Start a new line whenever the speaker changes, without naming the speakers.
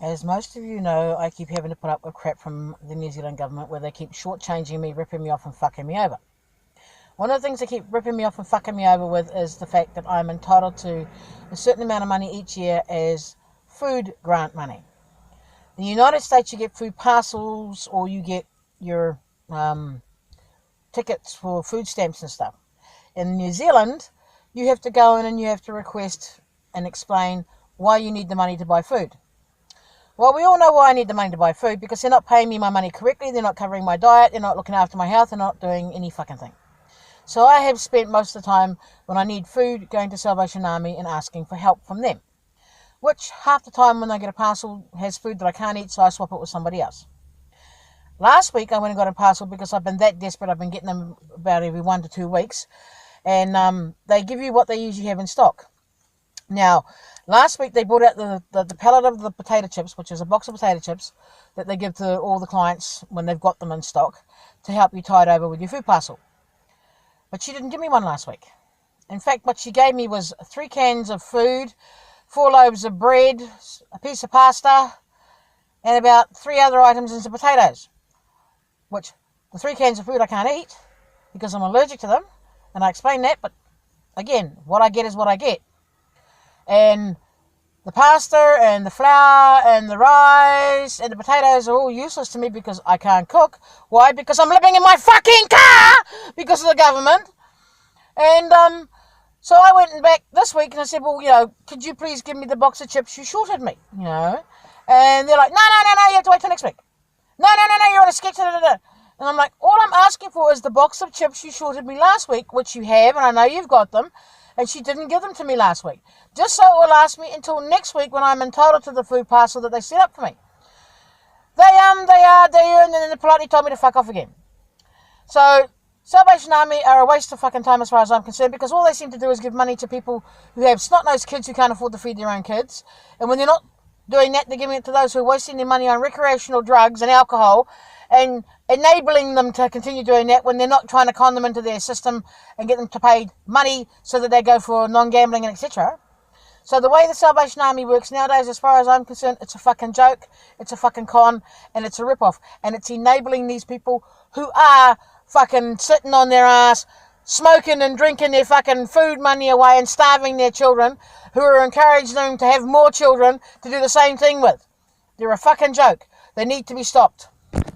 As most of you know, I keep having to put up with crap from the New Zealand government where they keep shortchanging me, ripping me off and fucking me over. One of the things they keep ripping me off and fucking me over with is the fact that I'm entitled to a certain amount of money each year as food grant money. In the United States, you get food parcels or you get your tickets for food stamps and stuff. In New Zealand, you have to go in and you have to request and explain why you need the money to buy food. Well, we all know why I need the money to buy food, because they're not paying me my money correctly, they're not covering my diet, they're not looking after my health, they're not doing any fucking thing. So I have spent most of the time when I need food going to Salvation Army and asking for help from them, which half the time when I get a parcel has food that I can't eat, so I swap it with somebody else. Last week I went and got a parcel because I've been that desperate. I've been getting them about every 1 to 2 weeks, and they give you what they usually have in stock. Now, last week they brought out the pallet of the potato chips, which is a box of potato chips that they give to all the clients when they've got them in stock to help you tide over with your food parcel. But she didn't give me one last week. In fact, what she gave me was 3 cans of food, 4 loaves of bread, a piece of pasta, and about 3 other items and some potatoes. Which, the 3 cans of food I can't eat because I'm allergic to them, and I explained that, but again, what I get is what I get. And the pasta and the flour and the rice and the potatoes are all useless to me because I can't cook. Why? Because I'm living in my fucking car because of the government. And so I went back this week and I said, well, could you please give me the box of chips you shorted me, And they're like, no, you have to wait till next week. No, you're on a sketch. And I'm like, all I'm asking for is the box of chips you shorted me last week, which you have, and I know you've got them. And she didn't give them to me last week. Just so it will last me until next week when I'm entitled to the food parcel that they set up for me. And then they politely told me to fuck off again. So, Salvation Army are a waste of fucking time as far as I'm concerned, because all they seem to do is give money to people who have snot-nosed kids who can't afford to feed their own kids. And when they're not doing that, they're giving it to those who are wasting their money on recreational drugs and alcohol and enabling them to continue doing that when they're not trying to con them into their system and get them to pay money so that they go for non-gambling and etc. So the way the Salvation Army works nowadays, as far as I'm concerned, it's a fucking joke, it's a fucking con, and it's a rip-off. And it's enabling these people who are fucking sitting on their ass, smoking and drinking their fucking food money away and starving their children, who are encouraging them to have more children to do the same thing with. They're a fucking joke. They need to be stopped.